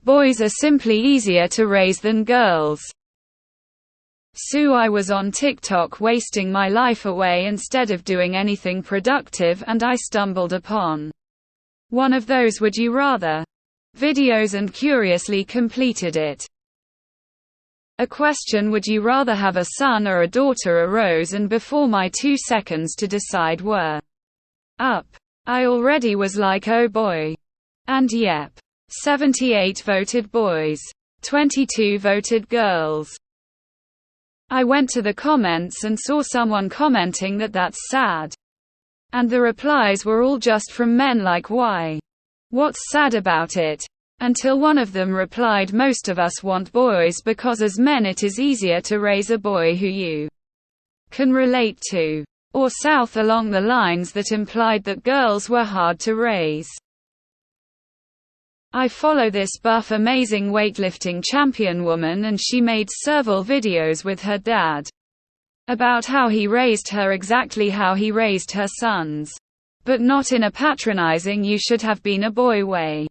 Boys are simply easier to raise than girls. So I was on TikTok wasting my life away instead of doing anything productive, and I stumbled upon one of those would you rather videos and curiously completed it. A question, would you rather have a son or a daughter, arose, and before my 2 seconds to decide were up, I already was like, oh boy. And yep. 78 voted boys. 22 voted girls. I went to the comments and saw someone commenting that that's sad. And the replies were all just from men, like, why? What's sad about it? Until one of them replied, most of us want boys because as men it is easier to raise a boy who you can relate to. Or south along the lines that implied that girls were hard to raise. I follow this buff, amazing weightlifting champion woman, and she made several videos with her dad about how he raised her, exactly how he raised her sons. But not in a patronizing you should have been a boy way.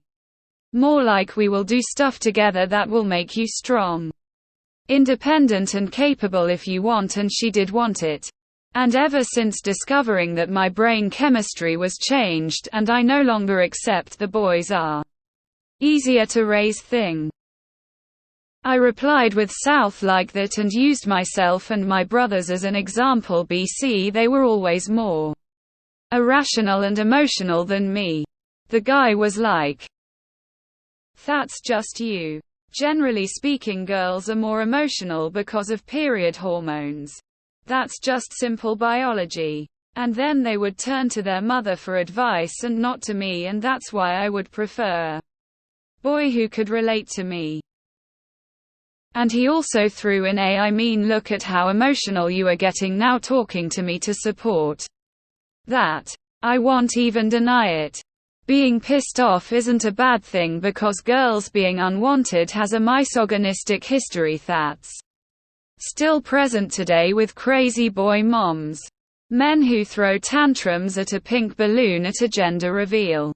More like, we will do stuff together that will make you strong, independent and capable if you want, and she did want it. And ever since discovering that, my brain chemistry was changed, and I no longer accept the boys are easier to raise thing. I replied with South like that and used myself and my brothers as an example. BC, they were always more irrational and emotional than me. The guy was like, that's just you. Generally speaking, girls are more emotional because of period hormones. That's just simple biology. And then they would turn to their mother for advice and not to me, and that's why I would prefer boy who could relate to me. And he also threw in I mean, look at how emotional you are getting now talking to me to support that. I won't even deny it. Being pissed off isn't a bad thing because girls being unwanted has a misogynistic history that's still present today with crazy boy moms. Men who throw tantrums at a pink balloon at a gender reveal.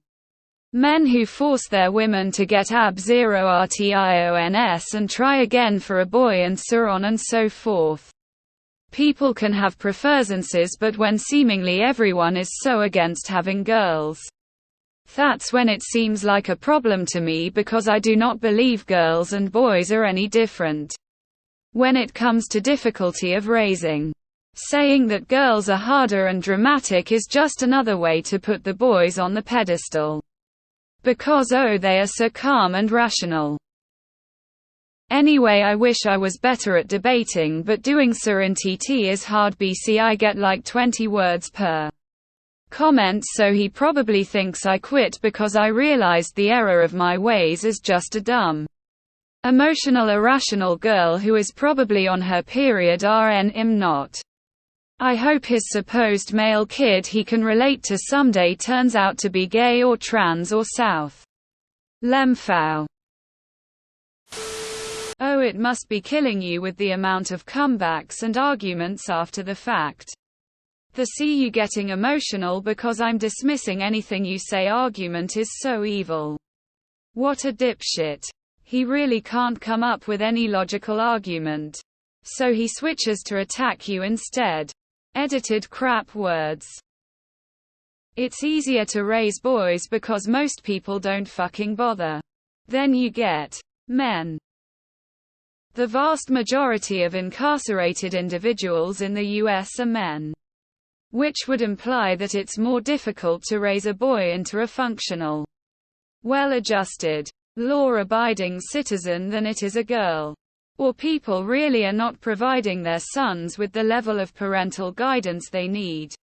Men who force their women to get ab0rtions and try again for a boy, and so on and so forth. People can have preferences, but when seemingly everyone is so against having girls, that's when it seems like a problem to me, because I do not believe girls and boys are any different when it comes to difficulty of raising. Saying that girls are harder and dramatic is just another way to put the boys on the pedestal. Because oh, they are so calm and rational. Anyway, I wish I was better at debating, but doing so in TT is hard. BC, I get like 20 words per comment, so he probably thinks I quit because I realized the error of my ways is just a dumb, emotional, irrational girl who is probably on her period. I'm not. I hope his supposed male kid he can relate to someday turns out to be gay or trans or South Lemfow. Oh, it must be killing you with the amount of comebacks and arguments after the fact. The see you getting emotional because I'm dismissing anything you say argument is so evil. What a dipshit. He really can't come up with any logical argument. So he switches to attack you instead. Edited crap words. It's easier to raise boys because most people don't fucking bother. Then you get men. The vast majority of incarcerated individuals in the US are men. Which would imply that it's more difficult to raise a boy into a functional, well-adjusted, law-abiding citizen than it is a girl. Or people really are not providing their sons with the level of parental guidance they need.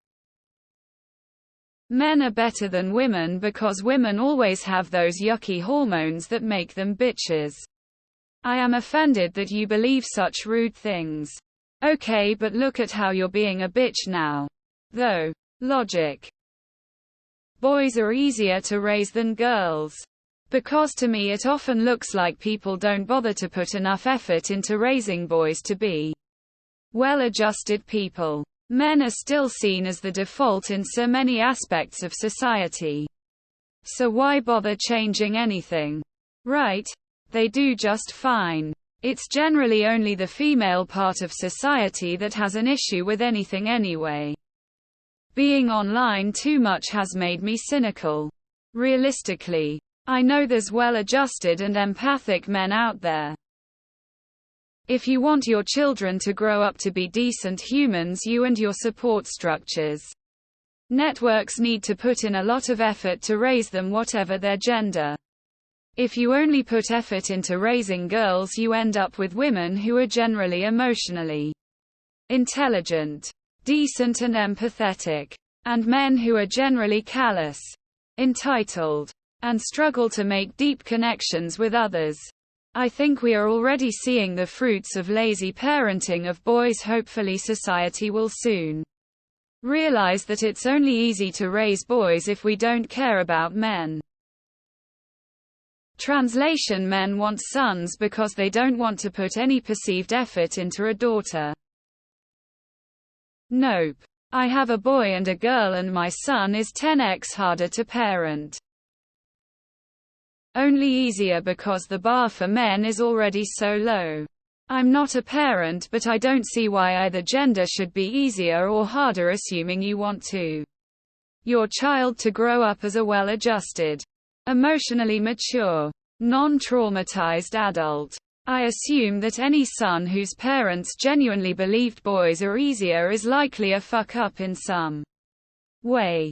Men are better than women because women always have those yucky hormones that make them bitches. I am offended that you believe such rude things. Okay, but look at how you're being a bitch now. Though. Logic. Boys are easier to raise than girls. Because to me it often looks like people don't bother to put enough effort into raising boys to be well-adjusted people. Men are still seen as the default in so many aspects of society. So why bother changing anything? Right? they do just fine. It's generally only the female part of society that has an issue with anything anyway. Being online too much has made me cynical. Realistically, I know there's well-adjusted and empathic men out there. If you want your children to grow up to be decent humans, you and your support structures, networks need to put in a lot of effort to raise them, whatever their gender. If you only put effort into raising girls, you end up with women who are generally emotionally intelligent, decent and empathetic, and men who are generally callous, entitled, and struggle to make deep connections with others. I think we are already seeing the fruits of lazy parenting of boys. Hopefully society will soon realize that it's only easy to raise boys if we don't care about men. Translation: men want sons because they don't want to put any perceived effort into a daughter. Nope. I have a boy and a girl, and my son is 10x harder to parent. Only easier because the bar for men is already so low. I'm not a parent, but I don't see why either gender should be easier or harder, assuming you want your child to grow up as a well-adjusted, emotionally mature, non-traumatized adult. I assume that any son whose parents genuinely believed boys are easier is likely a fuck-up in some way.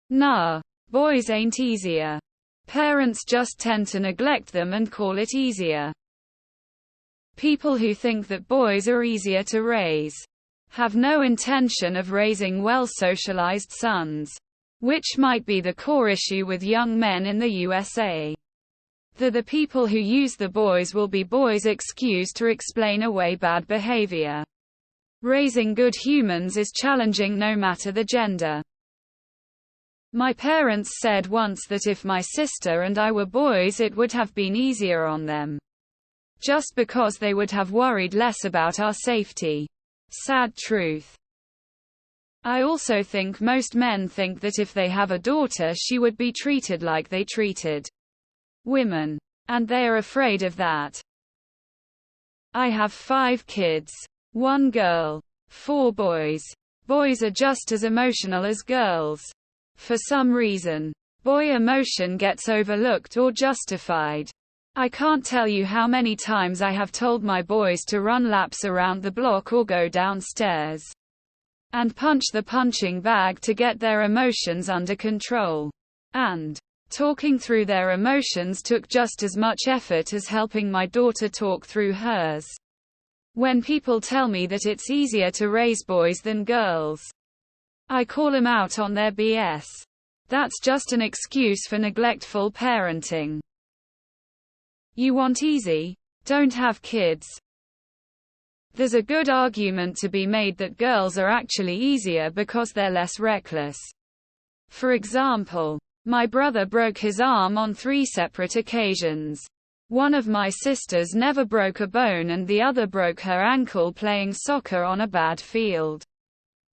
Nah. Boys ain't easier. Parents just tend to neglect them and call it easier. People who think that boys are easier to raise have no intention of raising well-socialized sons, which might be the core issue with young men in the USA. The people who use the boys will be boys' excuse to explain away bad behavior. Raising good humans is challenging no matter the gender. My parents said once that if my sister and I were boys, it would have been easier on them, just because they would have worried less about our safety. Sad truth. I also think most men think that if they have a daughter, she would be treated like they treated women, and they are afraid of that. I have 5 kids. 1 girl. 4 boys. Boys are just as emotional as girls. For some reason, boy emotion gets overlooked or justified. I can't tell you how many times I have told my boys to run laps around the block or go downstairs and punch the punching bag to get their emotions under control. And talking through their emotions took just as much effort as helping my daughter talk through hers. When people tell me that it's easier to raise boys than girls, I call them out on their BS. That's just an excuse for neglectful parenting. You want easy? Don't have kids. There's a good argument to be made that girls are actually easier because they're less reckless. For example, my brother broke his arm on 3 separate occasions. One of my sisters never broke a bone and the other broke her ankle playing soccer on a bad field.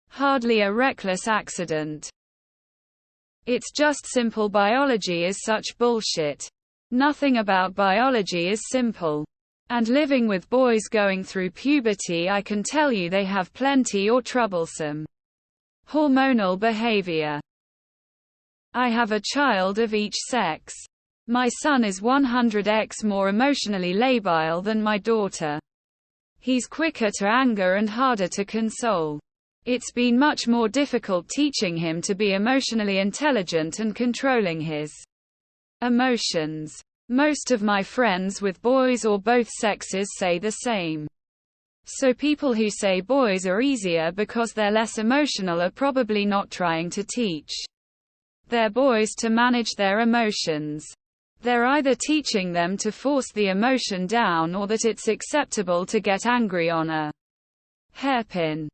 Hardly a reckless accident. It's just simple biology is such bullshit. Nothing about biology is simple. And living with boys going through puberty, I can tell you they have plenty or troublesome hormonal behavior. I have a child of each sex. My son is 100x more emotionally labile than my daughter. He's quicker to anger and harder to console. It's been much more difficult teaching him to be emotionally intelligent and controlling his emotions. Most of my friends with boys or both sexes say the same. So people who say boys are easier because they're less emotional are probably not trying to teach their boys to manage their emotions. They're either teaching them to force the emotion down or that it's acceptable to get angry on a hairpin.